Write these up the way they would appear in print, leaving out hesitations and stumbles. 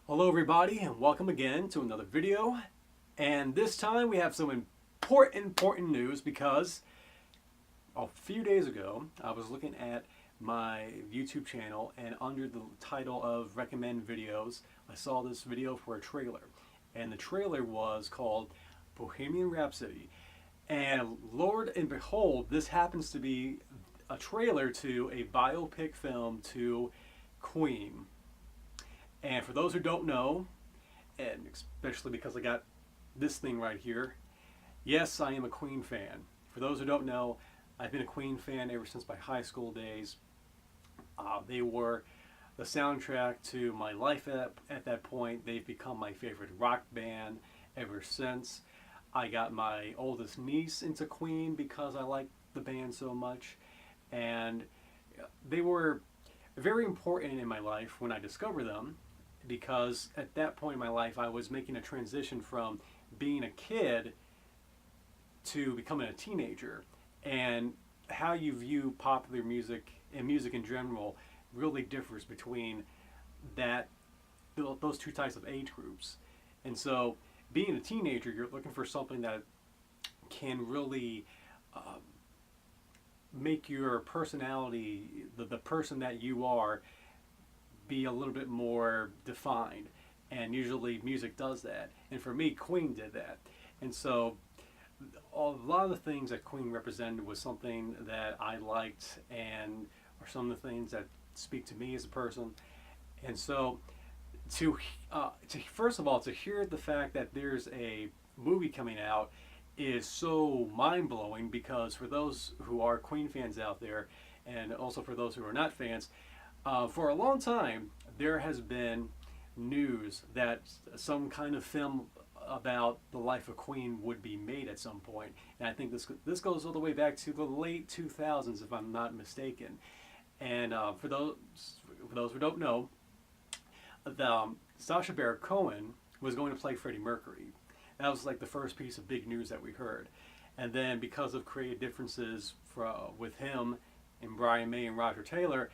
Hello everybody and welcome again to another video, and this time we have some important news because a few days ago I was looking at my YouTube channel, and under the title of recommend videos I saw this video for a trailer, and the trailer was called Bohemian Rhapsody. And Lord and behold, this happens to be a trailer to a biopic film to Queen. And for those who don't know, and especially because I got this thing right here, yes, I am a Queen fan. For those who don't know, I've been a Queen fan ever since my high school days. They were the soundtrack to my life at that point. They've become my favorite rock band ever since. I got my oldest niece into Queen because I liked the band so much. And they were very important in my life when I discovered them, because at that point in my life I was making a transition from being a kid to becoming a teenager, and how you view popular music and music in general really differs between that those two types of age groups. And so being a teenager, you're looking for something that can really make your personality, the person that you are, be a little bit more defined. And usually music does that. And for me, Queen did that. And so a lot of the things that Queen represented was something that I liked, and are some of the things that speak to me as a person. And so to first of all, to hear the fact that there's a movie coming out is so mind-blowing, because for those who are Queen fans out there, and also for those who are not fans, for a long time there has been news that some kind of film about the life of Queen would be made at some point. And I think this goes all the way back to the late 2000s, if I'm not mistaken. And for those who don't know, Sacha Baron Cohen was going to play Freddie Mercury. That was like the first piece of big news that we heard. And then because of creative differences with him and Brian May and Roger Taylor,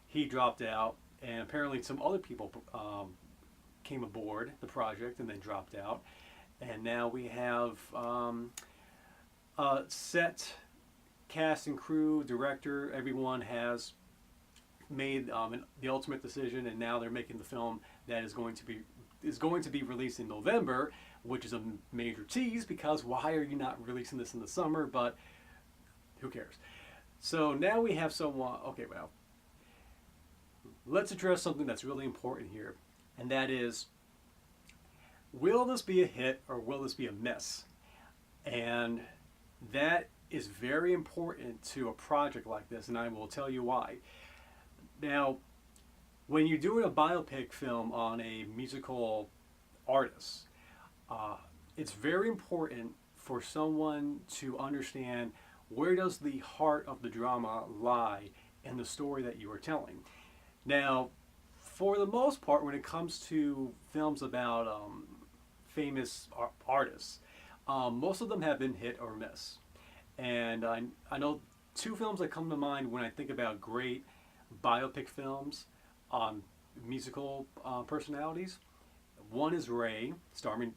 he dropped out, and apparently some other people came aboard the project and then dropped out. And now we have set, cast and crew, director, everyone has made the ultimate decision, and now they're making the film that is going to be released in November, which is a major tease, because why are you not releasing this in the summer? But who cares? So now we have someone. Okay, well, let's address something that's really important here, and that is, will this be a hit or will this be a miss? And that is very important to a project like this, and I will tell you why. Now, when you're doing a biopic film on a musical artist, it's very important for someone to understand, where does the heart of the drama lie in the story that you are telling. Now, for the most part, when it comes to films about famous artists, most of them have been hit or miss. And I know two films that come to mind when I think about great biopic films on musical personalities. One is Ray, starring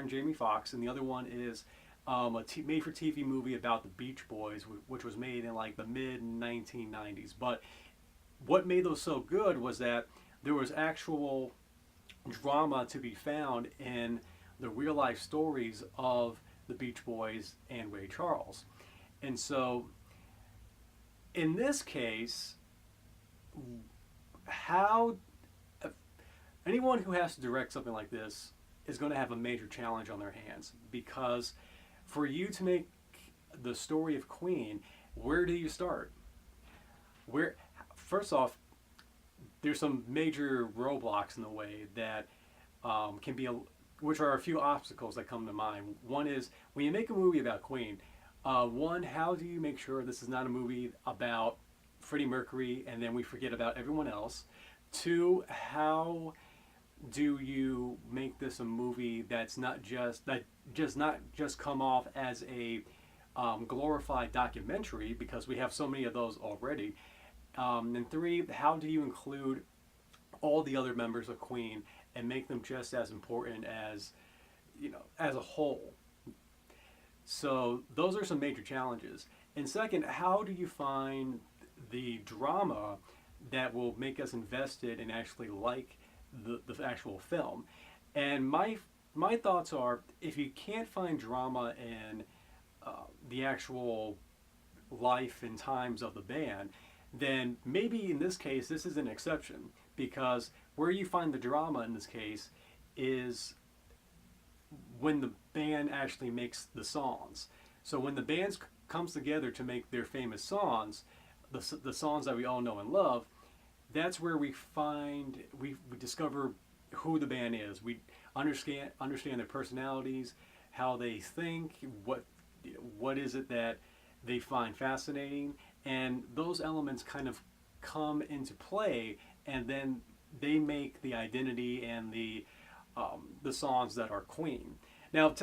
Jamie Foxx, and the other one is a made-for-TV movie about the Beach Boys, which was made in like the mid-1990s. But what made those so good was that there was actual drama to be found in the real-life stories of the Beach Boys and Ray Charles. And so, in this case, how anyone who has to direct something like this is going to have a major challenge on their hands, because for you to make the story of Queen, where do you start? First off, there's some major roadblocks in the way that which are a few obstacles that come to mind. One is, when you make a movie about Queen, one, how do you make sure this is not a movie about Freddie Mercury and then we forget about everyone else? Two, how do you make this a movie that's not just come off as a glorified documentary, because we have so many of those already? And three, how do you include all the other members of Queen and make them just as important as, as a whole. So those are some major challenges. And second, how do you find the drama that will make us invested and actually like the actual film? And my thoughts are, if you can't find drama in the actual life and times of the band, then maybe in this case this is an exception, because where you find the drama in this case is when the band actually makes the songs. So when the band comes together to make their famous songs, the songs that we all know and love, that's where we discover who the band is. We understand their personalities, how they think, what is it that they find fascinating, and those elements kind of come into play, and then they make the identity and the songs that are Queen. Now,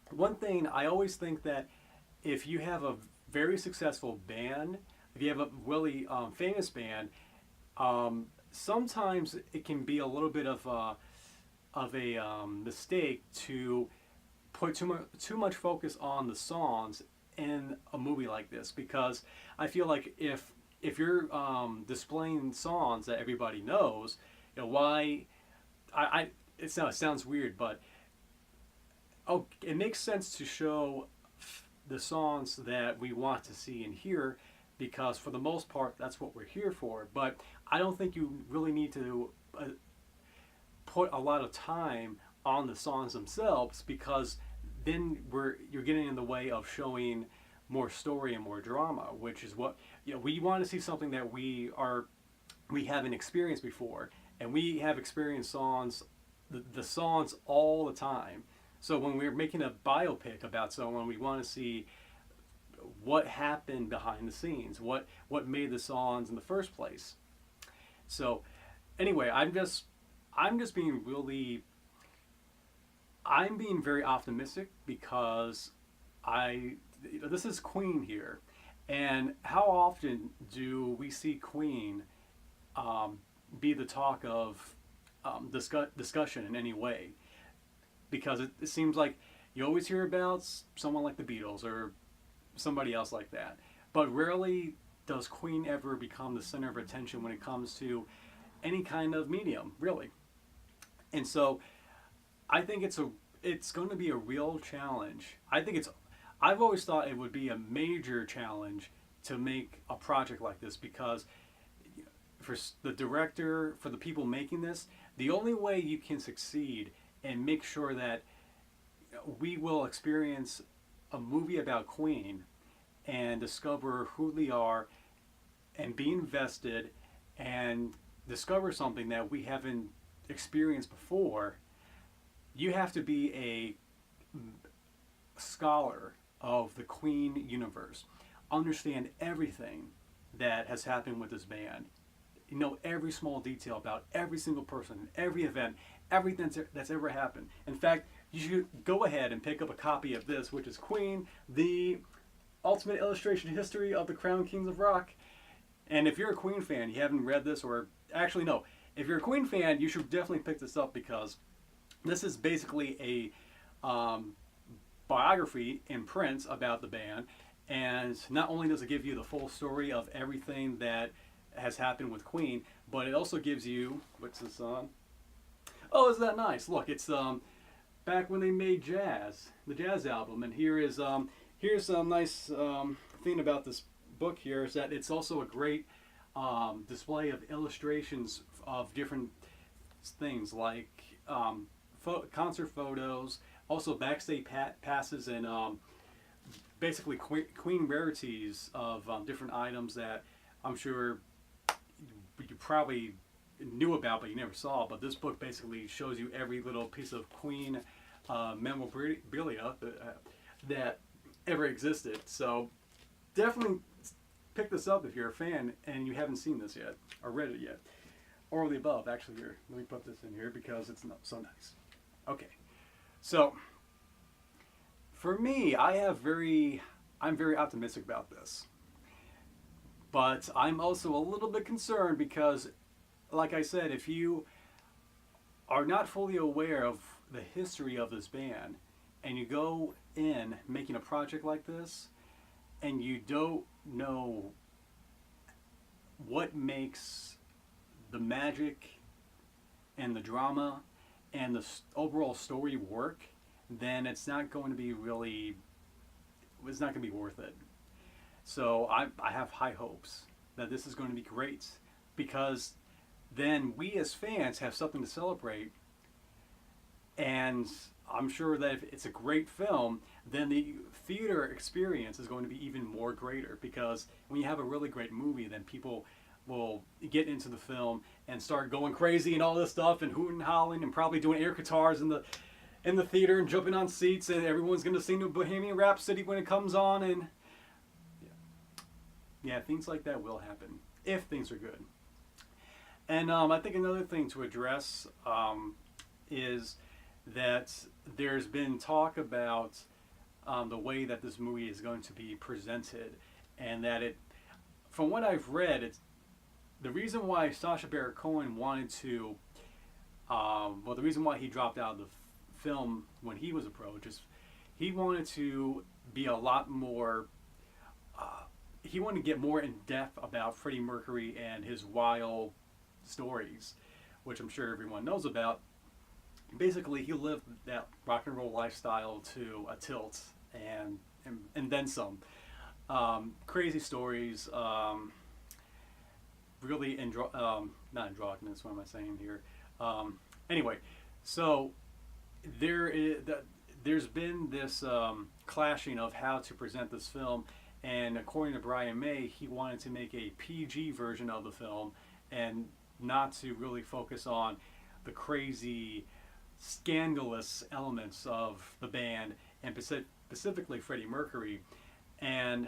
one thing I always think, that if you have a very successful band, if you have a really famous band, sometimes it can be a little bit of a mistake to put too much focus on the songs in a movie like this, because I feel like if you're displaying songs that everybody knows, why it sounds weird, but it makes sense to show the songs that we want to see and hear, because for the most part that's what we're here for. But I don't think you really need to put a lot of time on the songs themselves, because then you're getting in the way of showing more story and more drama, which is what we want to see, something that we haven't experienced before, and we have experienced the songs all the time. So when we're making a biopic about someone, we want to see what happened behind the scenes, what made the songs in the first place. So anyway, I'm being very optimistic, because this is Queen here, and how often do we see Queen be the talk of discussion in any way? Because it seems like you always hear about someone like the Beatles or somebody else like that, but rarely does Queen ever become the center of attention when it comes to any kind of medium, really. And so I think it's going to be a real challenge. I've always thought it would be a major challenge to make a project like this, because for the director, for the people making this, the only way you can succeed and make sure that we will experience a movie about Queen and discover who they are and be invested and discover something that we haven't experienced before, you have to be a scholar of the Queen universe, understand everything that has happened with this band, know every small detail about every single person, every event, everything that's ever happened. In fact, you should go ahead and pick up a copy of this, which is Queen, the ultimate illustration history of the Crown Kings of Rock. And if you're a Queen fan, you haven't read this, or actually no, if you're a Queen fan, you should definitely pick this up, because this is basically a biography in print about the band. And not only does it give you the full story of everything that has happened with Queen, but it also gives you, what's this on? Oh, isn't that nice? Look, it's back when they made the jazz album. And here's a nice thing about this book here, is that it's also a great display of illustrations of different things, like concert photos, also backstage passes, and basically Queen rarities of different items that I'm sure you probably knew about but you never saw. But this book basically shows you every little piece of Queen memorabilia that ever existed. So definitely pick this up if you're a fan and you haven't seen this yet or read it yet, or the above. Actually, here, let me put this in here because it's not so nice. Okay, so for me, I'm very optimistic about this, but I'm also a little bit concerned, because like I said, if you are not fully aware of the history of this band and you go in making a project like this and you don't know what makes the magic and the drama and the overall story work, then it's not going to be really, it's not going to be worth it. So I have high hopes that this is going to be great, because then we as fans have something to celebrate. And I'm sure that if it's a great film, then the theater experience is going to be even more greater, because when you have a really great movie, then people will get into the film and start going crazy and all this stuff and hooting and hollering and probably doing air guitars in the theater and jumping on seats, and everyone's going to sing the Bohemian Rhapsody when it comes on, and yeah, things like that will happen if things are good. And I think another thing to address is that there's been talk about the way that this movie is going to be presented, and that it, from what I've read, it's the reason why Sacha Baron Cohen wanted to, well, the reason why he dropped out of the film when he was approached is he wanted to be a lot more, he wanted to get more in depth about Freddie Mercury and his wild stories, which I'm sure everyone knows about. Basically, he lived that rock and roll lifestyle to a tilt, and then some. Crazy stories, really not androgynous. What am I saying here? Anyway, so there's been this clashing of how to present this film, and according to Brian May, he wanted to make a PG version of the film and not to really focus on the crazy, scandalous elements of the band, and specifically Freddie Mercury. And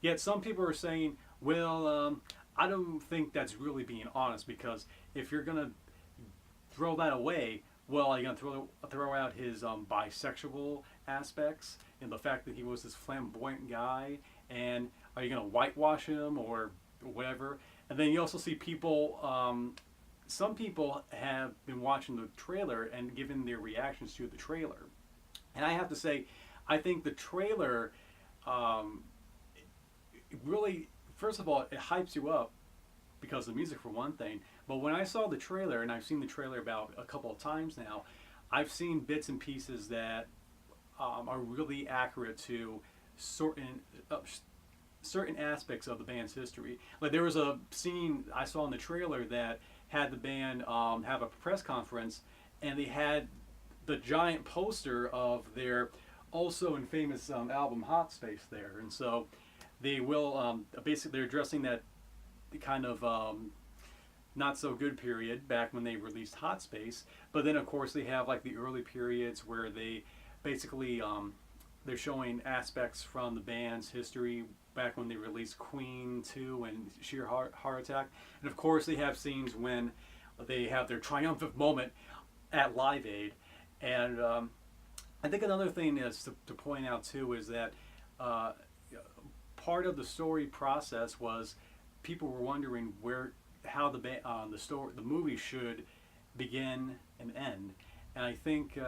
yet some people are saying, well, I don't think that's really being honest, because if you're going to throw that away, well, are you going to throw out his bisexual aspects and the fact that he was this flamboyant guy, and are you going to whitewash him or whatever? And then you also see people, some people have been watching the trailer and given their reactions to the trailer. And I have to say, I think the trailer really, first of all, it hypes you up because of the music for one thing. But when I saw the trailer, and I've seen the trailer about a couple of times now, I've seen bits and pieces that are really accurate to certain aspects of the band's history. Like there was a scene I saw in the trailer that had the band have a press conference, and they had the giant poster of their also infamous album Hot Space there. And so they will basically, they're addressing that kind of not so good period back when they released Hot Space. But then of course they have like the early periods where they basically they're showing aspects from the band's history back when they released Queen 2 and Sheer Heart Attack. And of course they have scenes when they have their triumphant moment at Live Aid. And I think another thing is to point out too is that part of the story process was people were wondering how the movie should begin and end. And I think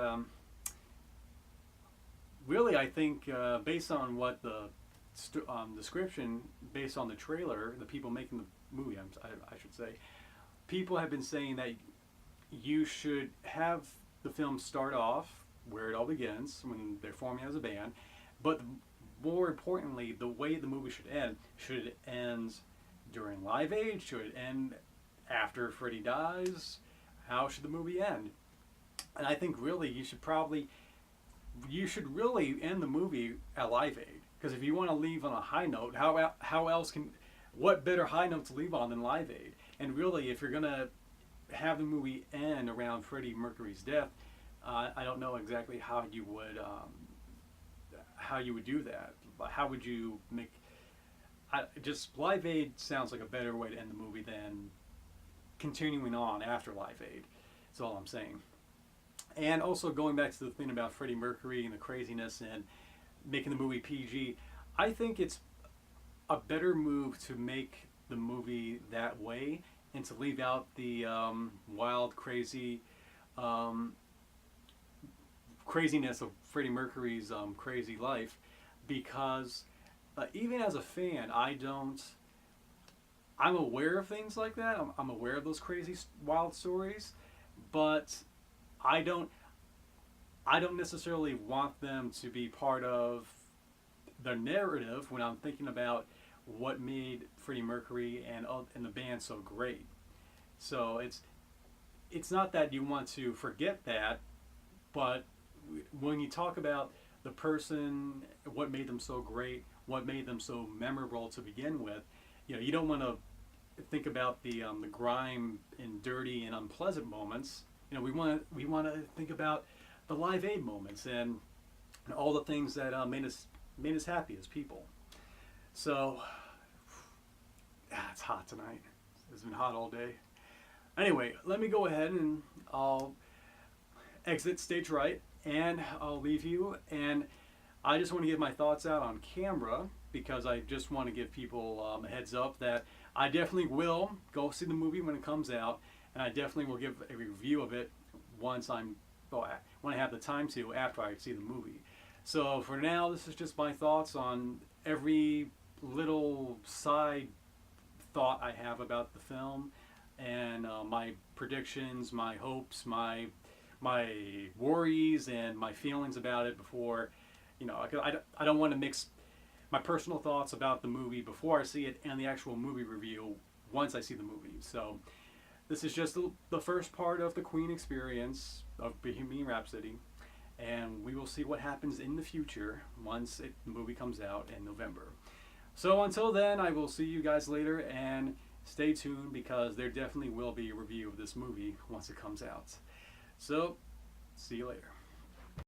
based on what the description, based on the trailer, the people making the movie, I should say, people have been saying that you should have the film start off where it all begins, when they're forming as a band, but more importantly, the way the movie should it end during Live Aid? Should it end after Freddie dies? How should the movie end? And I think really you should really end the movie at Live Aid, because if you want to leave on a high note, what better high note to leave on than Live Aid? And really, if you're gonna have the movie end around Freddie Mercury's death, I don't know exactly how you would do that. How would you make? Just Live Aid sounds like a better way to end the movie than continuing on after Live Aid. That's all I'm saying. And also going back to the thing about Freddie Mercury and the craziness and making the movie PG, I think it's a better move to make the movie that way and to leave out the wild, crazy um, craziness of Freddie Mercury's crazy life, because even as a fan, I'm aware of things like that. I'm aware of those crazy, wild stories, but I don't. I don't necessarily want them to be part of the narrative when I'm thinking about what made Freddie Mercury and the band so great. So it's not that you want to forget that, but when you talk about the person, what made them so great, what made them so memorable to begin with, you don't want to think about the grime and dirty and unpleasant moments. We want to think about the Live Aid moments and all the things that made us happy as people. So it's hot tonight. It's been hot all day. Anyway, let me go ahead and I'll exit stage right, and I'll leave you. And I just want to give my thoughts out on camera because I just want to give people a heads up that I definitely will go see the movie when it comes out, and I definitely will give a review of it when I have the time to after I see the movie. So for now, this is just my thoughts on every little side thought I have about the film, and my predictions, my hopes, my worries, and my feelings about it before. I don't want to mix my personal thoughts about the movie before I see it and the actual movie review once I see the movie. So this is just the first part of the Queen experience of Bohemian Rhapsody, and we will see what happens in the future once the movie comes out in November. So until then, I will see you guys later, and stay tuned because there definitely will be a review of this movie once it comes out. So, see you later.